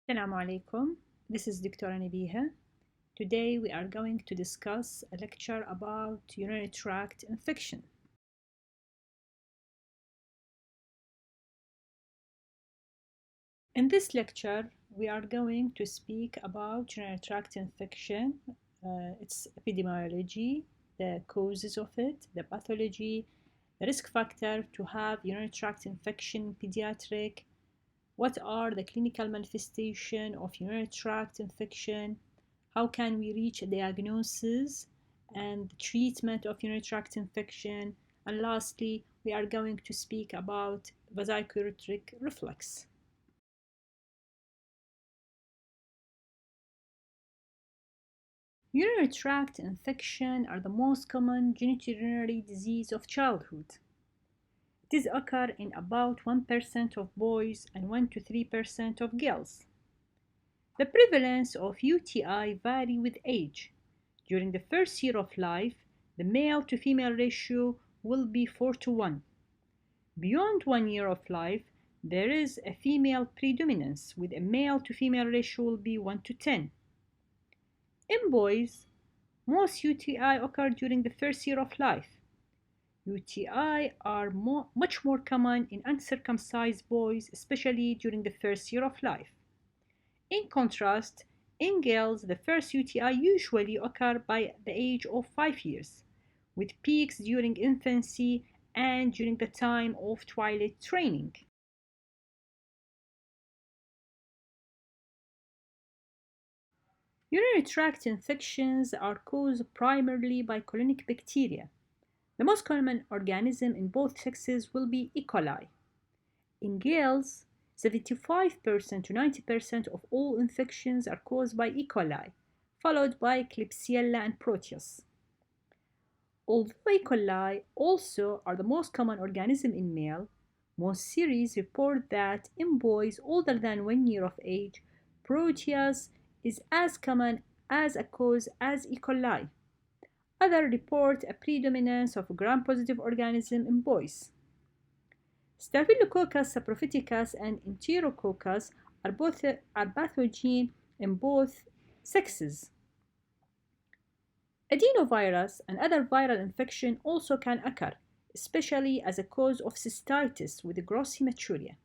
Assalamu alaikum. This is Dr.nabiha. Today we are going to discuss a lecture about urinary tract infection. In this lecture, we are going to speak about urinary tract infection, its epidemiology, the causes of it, the pathology, the risk factor to have urinary tract infection in pediatric, what are the clinical manifestations of urinary tract infection, how can we reach a diagnosis and treatment of urinary tract infection, and lastly, we are going to speak about vascular reflux. Urinary tract infection are the most common genitourinary disease of childhood. These occur in about 1% of boys and 1 to 3% of girls. The prevalence of UTI vary with age. During the first year of life, the male to female ratio will be 4 to 1. Beyond 1 year of life, there is a female predominance with a male to female ratio will be 1 to 10. In boys, most UTI occur during the first year of life. UTI are much more common in uncircumcised boys, especially during the first year of life. In contrast, in girls, the first UTI usually occur by the age of 5 years, with peaks during infancy and during the time of toilet training. Urinary tract infections are caused primarily by colonic bacteria. The most common organism in both sexes will be E. coli. In girls, 75% to 90% of all infections are caused by E. coli, followed by Klebsiella and Proteus. Although E. coli also are the most common organism in male, most series report that in boys older than 1 year of age, Proteus is as common as a cause as E. coli. Others report a predominance of gram-positive organism in boys. Staphylococcus saprophyticus and Enterococcus are pathogen in both sexes. Adenovirus and other viral infection also can occur, especially as a cause of cystitis with gross hematuria.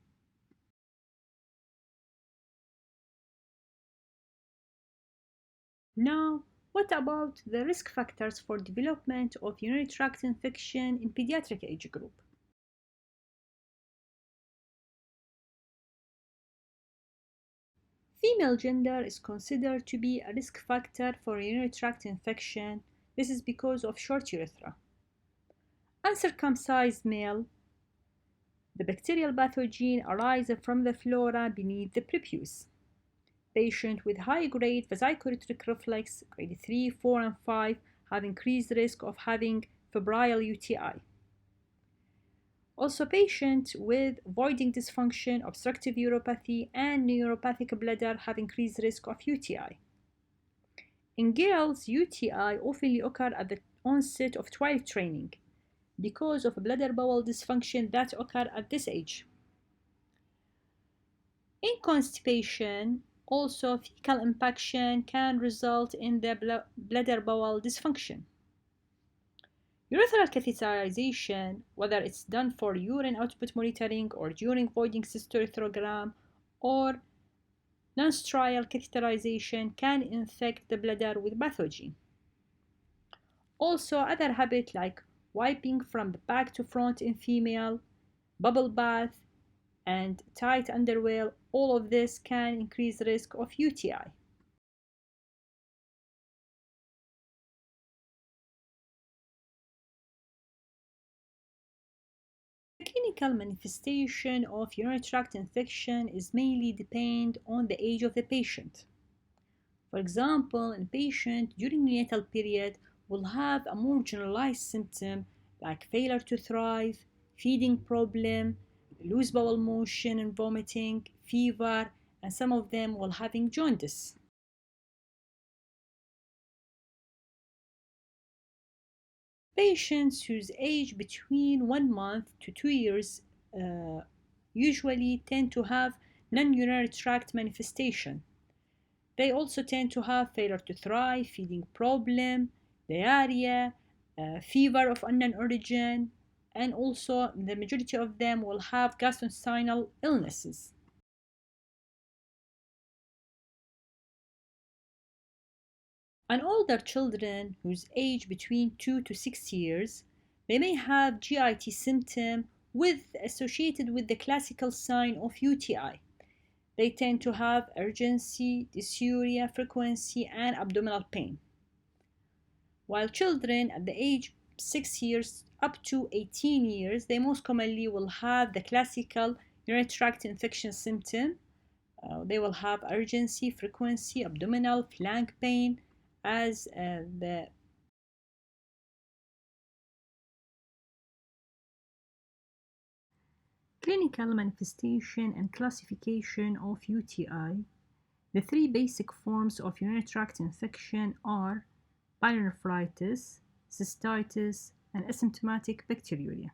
Now, what about the risk factors for development of urinary tract infection in pediatric age group? Female gender is considered to be a risk factor for urinary tract infection. This is because of short urethra. Uncircumcised male, the bacterial pathogen arises from the flora beneath the prepuce. Patients with high-grade vascular reflux, grade 3, 4, and 5, have increased risk of having febrile UTI. Also, patients with voiding dysfunction, obstructive uropathy, and neuropathic bladder have increased risk of UTI. In girls, UTI often occur at the onset of toilet training because of bladder bowel dysfunction that occur at this age. In constipation, also fecal impaction can result in the bladder bowel dysfunction. Urethral catheterization, whether it's done for urine output monitoring or during voiding cystourethrogram or non-strial catheterization, can infect the bladder with pathogen. Also, other habits like wiping from the back to front in female, bubble bath, and tight underwear, all of this can increase the risk of UTI. The clinical manifestation of urinary tract infection is mainly depend on the age of the patient. For example, a patient during neonatal period will have a more generalized symptom like failure to thrive, feeding problem, loose bowel motion and vomiting, fever, and some of them will having jaundice. Patients whose age between 1 month to 2 years uh, usually tend to have non-urinary tract manifestation. They also tend to have failure to thrive, feeding problem, diarrhea, fever of unknown origin, and also the majority of them will have gastrointestinal illnesses. And older children whose age between 2 to 6 years, they may have GIT symptom associated with the classical sign of UTI. They tend to have urgency, dysuria, frequency, and abdominal pain. While children at the age 6 years up to 18 years, they most commonly will have the classical urinary tract infection symptom. They will have urgency, frequency, abdominal, flank pain as the clinical manifestation and classification of UTI. The three basic forms of urinary tract infection are pyelonephritis, cystitis, and asymptomatic bacteriuria.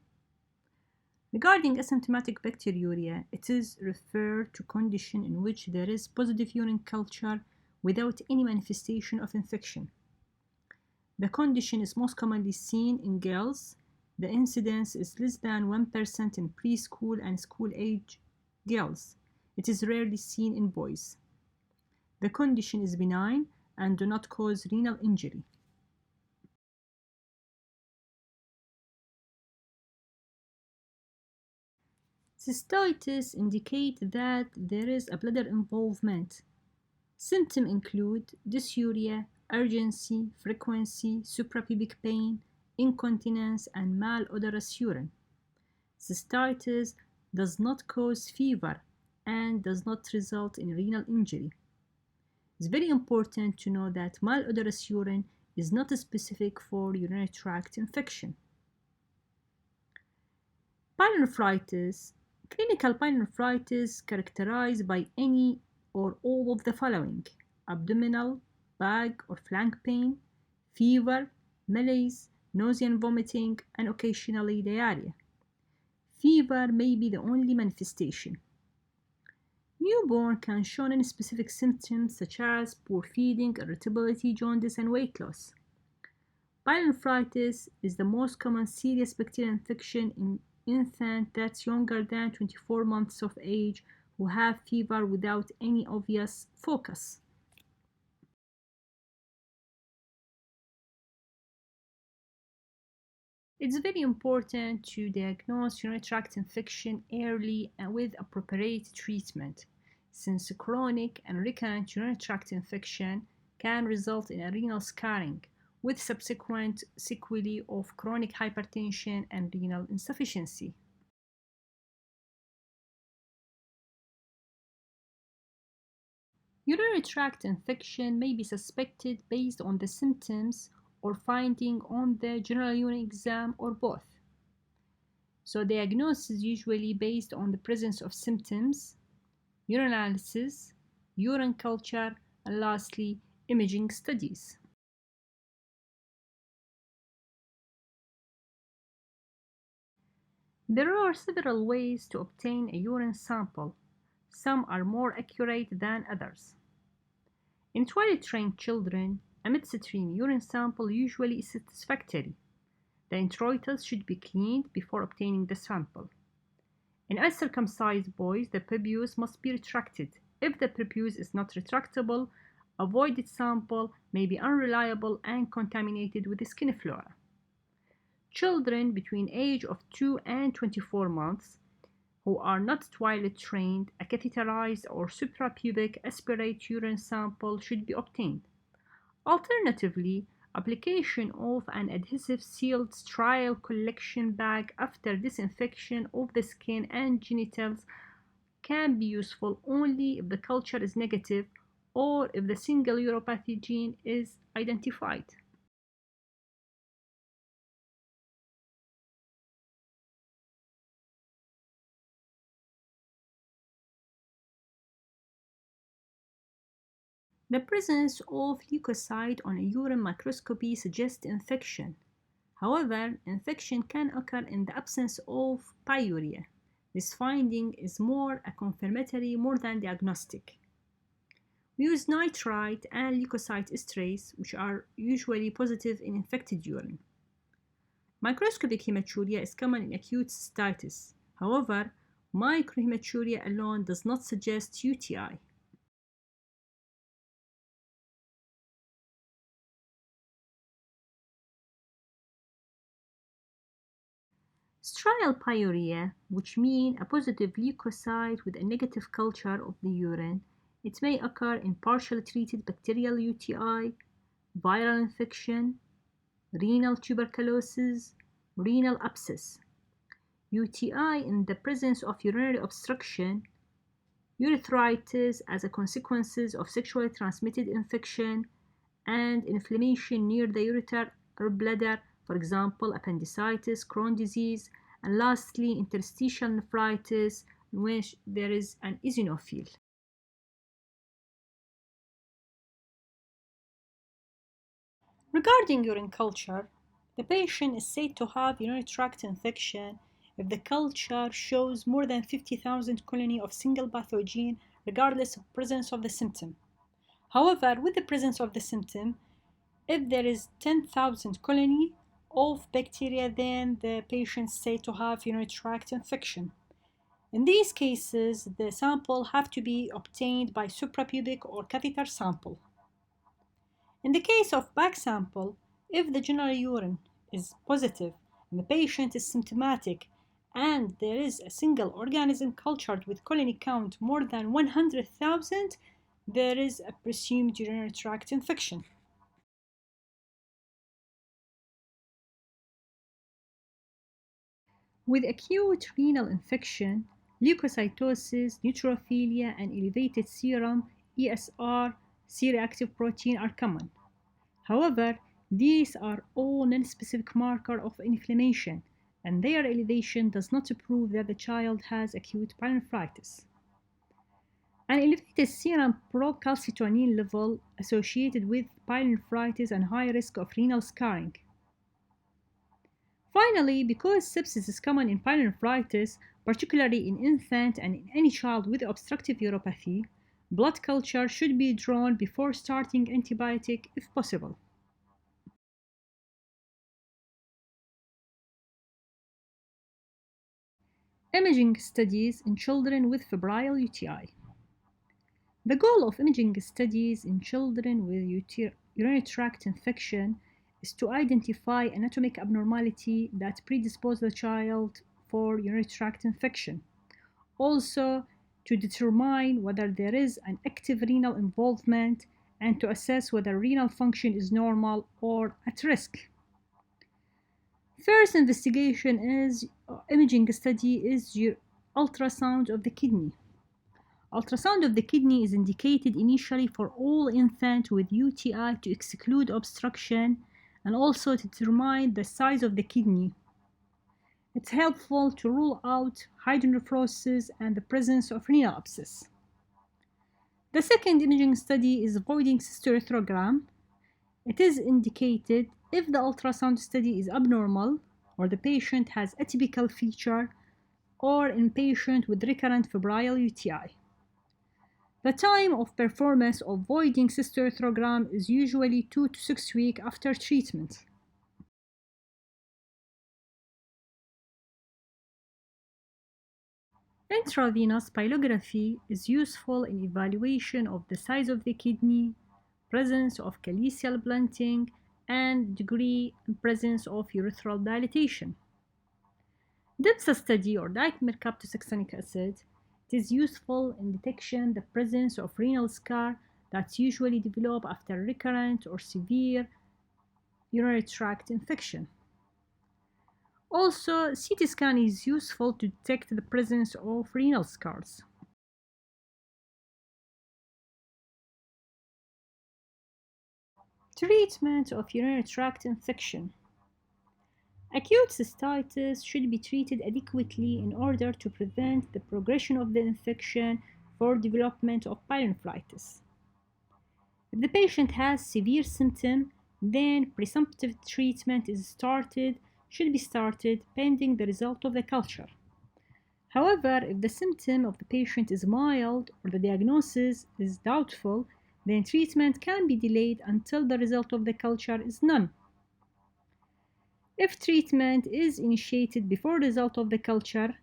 Regarding asymptomatic bacteriuria, it is referred to condition in which there is positive urine culture without any manifestation of infection. The condition is most commonly seen in girls. The incidence is less than 1% in preschool and school-age girls. It is rarely seen in boys. The condition is benign and do not cause renal injury. Cystitis indicate that there is a bladder involvement. Symptoms include dysuria, urgency, frequency, suprapubic pain, incontinence, and malodorous urine. Cystitis does not cause fever and does not result in renal injury. It's very important to know that malodorous urine is not specific for urinary tract infection. Pyelonephritis. Clinical pyelonephritis characterized by any or all of the following: abdominal, back or flank pain, fever, malaise, nausea and vomiting, and occasionally diarrhea. Fever may be the only manifestation. Newborn can show non-specific symptoms such as poor feeding, irritability, jaundice, and weight loss. Pyelonephritis is the most common serious bacterial infection in infants that's younger than 24 months of age who have fever without any obvious focus. It's very important to diagnose urinary tract infection early and with appropriate treatment, since chronic and recurrent urinary tract infection can result in a renal scarring with subsequent sequelae of chronic hypertension and renal insufficiency. Urinary tract infection may be suspected based on the symptoms or finding on the general urine exam or both. So diagnosis is usually based on the presence of symptoms, urinalysis, urine culture, and lastly, imaging studies. There are several ways to obtain a urine sample. Some are more accurate than others. In toilet-trained children, a midstream urine sample usually is satisfactory. The introitus should be cleaned before obtaining the sample. In uncircumcised boys, the prepuce must be retracted. If the prepuce is not retractable, avoided sample may be unreliable and contaminated with the skin flora. Children between age of 2 and 24 months who are not toilet trained, a catheterized or suprapubic aspirate urine sample should be obtained. Alternatively, application of an adhesive sealed sterile collection bag after disinfection of the skin and genitals can be useful only if the culture is negative or if the single uropathogen is identified. The presence of leukocyte on a urine microscopy suggests infection. However, infection can occur in the absence of pyuria. This finding is more a confirmatory more than diagnostic. We use nitrite and leukocyte esterase, which are usually positive in infected urine. Microscopic hematuria is common in acute cystitis. However, microhematuria alone does not suggest UTI. Strial pyuria, which mean a positive leukocyte with a negative culture of the urine, it may occur in partially treated bacterial UTI, viral infection, renal tuberculosis, renal abscess, UTI in the presence of urinary obstruction, urethritis as a consequence of sexually transmitted infection, and inflammation near the ureter or bladder, for example, appendicitis, Crohn's disease, and lastly, interstitial nephritis, in which there is an eosinophil. Regarding urine culture, the patient is said to have urinary tract infection if the culture shows more than 50,000 colony of single pathogen regardless of presence of the symptom. However, with the presence of the symptom, if there is 10,000 colony of bacteria, then the patient is said to have urinary tract infection. In these cases, the sample have to be obtained by suprapubic or catheter sample. In the case of back sample, if the general urine is positive and the patient is symptomatic and there is a single organism cultured with colony count more than 100,000, there is a presumed urinary tract infection. With acute renal infection, leukocytosis, neutrophilia, and elevated serum ESR, C-reactive protein are common. However, these are all non-specific markers of inflammation, and their elevation does not prove that the child has acute pyelonephritis. An elevated serum procalcitonin level associated with pyelonephritis and high risk of renal scarring. Finally, because sepsis is common in pyelonephritis, particularly in infant and in any child with obstructive uropathy, blood culture should be drawn before starting antibiotic if possible. Imaging studies in children with febrile UTI. The goal of imaging studies in children with urinary tract infection is to identify anatomic abnormality that predispose the child for urinary tract infection. Also, to determine whether there is an active renal involvement and to assess whether renal function is normal or at risk. First investigation is imaging study is your ultrasound of the kidney. Ultrasound of the kidney is indicated initially for all infants with UTI to exclude obstruction and also to determine the size of the kidney. It's helpful to rule out hydronephrosis and the presence of renal abscess. The second imaging study is voiding cystoarthrogram. It is indicated if the ultrasound study is abnormal or the patient has atypical feature or in patient with recurrent febrile UTI. The time of performance of voiding cystoarthrogram is usually 2 to 6 weeks after treatment. Intravenous pyelography is useful in evaluation of the size of the kidney, presence of calyceal blunting, and degree and presence of urethral dilatation. DIPSA study or dimercaptosuccinic acid it is useful in detection the presence of renal scar that's usually developed after recurrent or severe urinary tract infection. Also, CT scan is useful to detect the presence of renal scars. Treatment of urinary tract infection. Acute cystitis should be treated adequately in order to prevent the progression of the infection for development of pyelonephritis. If the patient has severe symptoms, then presumptive treatment should be started pending the result of the culture. However, if the symptom of the patient is mild or the diagnosis is doubtful, then treatment can be delayed until the result of the culture is known. If treatment is initiated before result of the culture,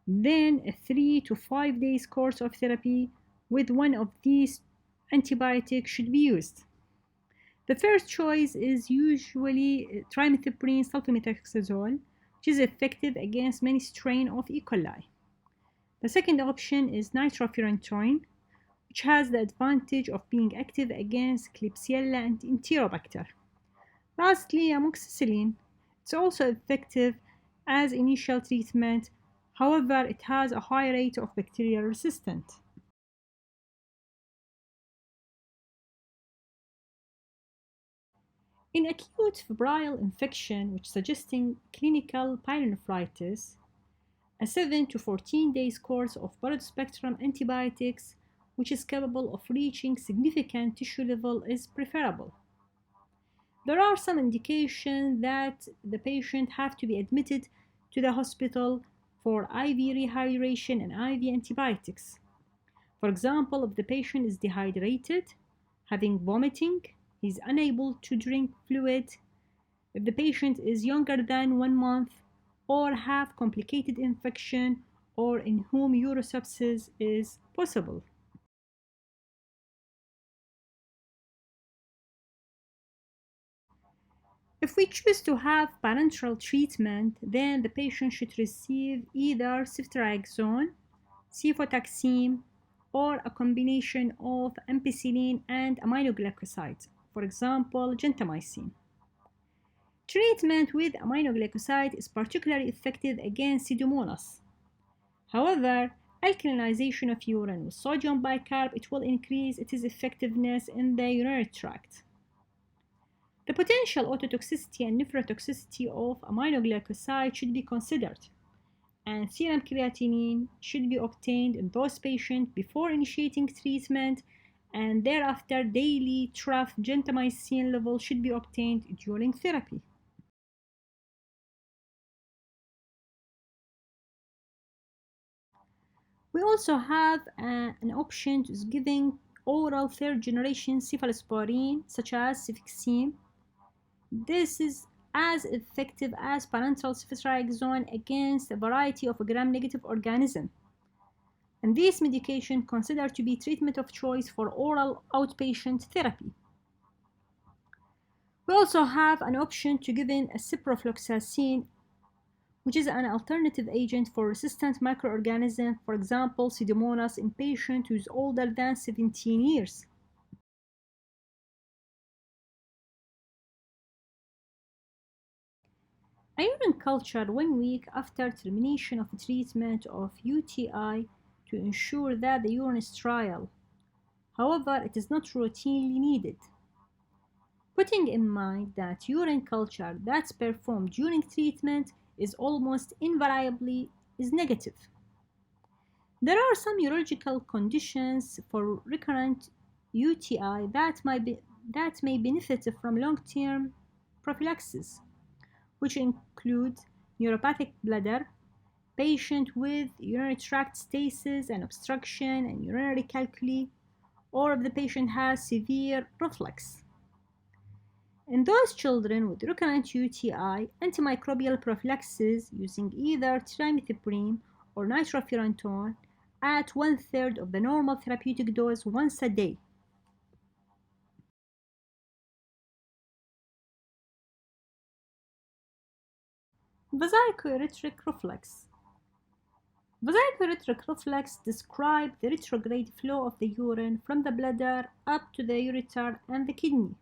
then a 3 to 5 days course of therapy with one of these antibiotics should be used. The first choice is usually trimethoprim sulfamethoxazole, which is effective against many strains of E. coli. The second option is nitrofurantoin, which has the advantage of being active against Klebsiella and Enterobacter. Lastly, amoxicillin. It's also effective as initial treatment, however, it has a high rate of bacterial resistance. In acute febrile infection, which suggesting clinical pyelonephritis, a 7 to 14 days course of broad spectrum antibiotics, which is capable of reaching significant tissue level, is preferable. There are some indications that the patient have to be admitted to the hospital for IV rehydration and IV antibiotics. For example, if the patient is dehydrated, having vomiting, is unable to drink fluid, if the patient is younger than 1 month, or have complicated infection, or in whom urosepsis is possible. If we choose to have parenteral treatment, then the patient should receive either ceftriaxone, cefotaxime, or a combination of ampicillin and aminoglycosides, for example, gentamicin. Treatment with aminoglycoside is particularly effective against Pseudomonas. However, alkalinization of urine with sodium bicarb it will increase its effectiveness in the urinary tract. The potential ototoxicity and nephrotoxicity of aminoglycoside should be considered, and serum creatinine should be obtained in those patients before initiating treatment, and thereafter daily trough gentamicin level should be obtained during therapy. We also have an option to giving oral third generation cephalosporin such as cefixime. This is as effective as parenteral ceftriaxone against a variety of gram-negative organisms. And this medication considered to be treatment of choice for oral outpatient therapy. We also have an option to giving a ciprofloxacin, which is an alternative agent for resistant microorganisms, for example, Pseudomonas in patients who is older than 17 years. A urine culture 1 week after termination of treatment of UTI to ensure that the urine is sterile. However, it is not routinely needed. Putting in mind that urine culture that's performed during treatment is almost invariably is negative. There are some urological conditions for recurrent UTI that may benefit from long-term prophylaxis, which include neuropathic bladder, patient with urinary tract stasis and obstruction and urinary calculi, or if the patient has severe reflux. In those children with recurrent UTI, antimicrobial prophylaxis using either trimethoprim or nitrofurantoin at 1/3 of the normal therapeutic dose once a day. Vasochoretric reflex. Vasochoretric reflex describes the retrograde flow of the urine from the bladder up to the ureter and the kidney.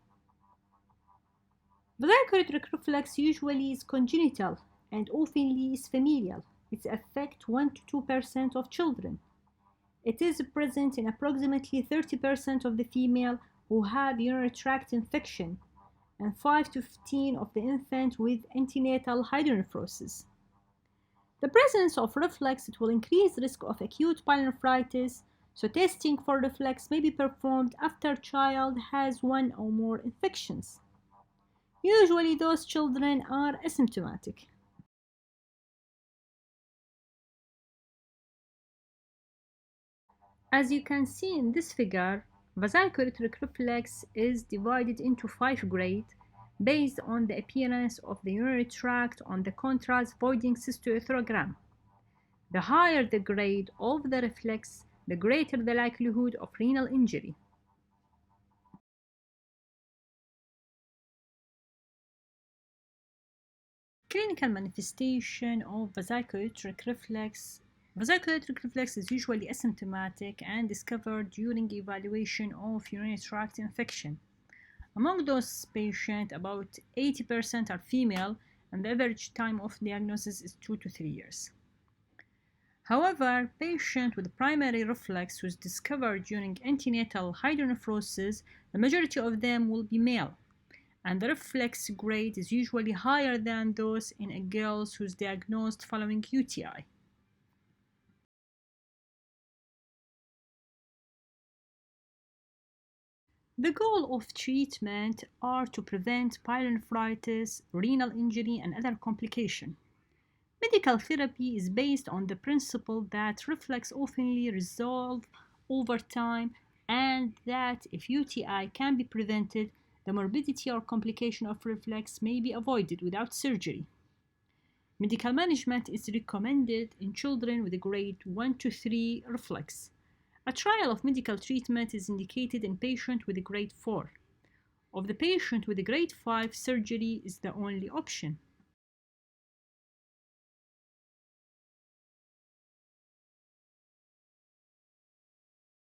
Vasochoretric reflex usually is congenital and often is familial. It affects 1 to 2% of children. It is present in approximately 30% of the female who have urinary tract infection and 5 to 15 of the infant with antenatal hydronephrosis. The presence of reflux it will increase risk of acute pyelonephritis, so testing for reflux may be performed after child has one or more infections. Usually those children are asymptomatic. As you can see in this figure, vesicular reflex is divided into 5 grades based on the appearance of the urinary tract on the contrast voiding cystoethrogram. The higher the grade of the reflex, the greater the likelihood of renal injury. Clinical manifestation of vesicular reflex. Vesicular reflex is usually asymptomatic and discovered during evaluation of urinary tract infection. Among those patients, about 80% are female, and the average time of diagnosis is 2 to 3 years. However, patients with primary reflux was discovered during antenatal hydronephrosis, the majority of them will be male, and the reflex grade is usually higher than those in girls who's diagnosed following UTI. The goal of treatment are to prevent pyelonephritis, renal injury, and other complications. Medical therapy is based on the principle that reflux often resolve over time and that if UTI can be prevented, the morbidity or complication of reflux may be avoided without surgery. Medical management is recommended in children with a grade 1 to 3 reflux. A trial of medical treatment is indicated in patients with a grade 4. Of the patient with a grade 5, surgery is the only option.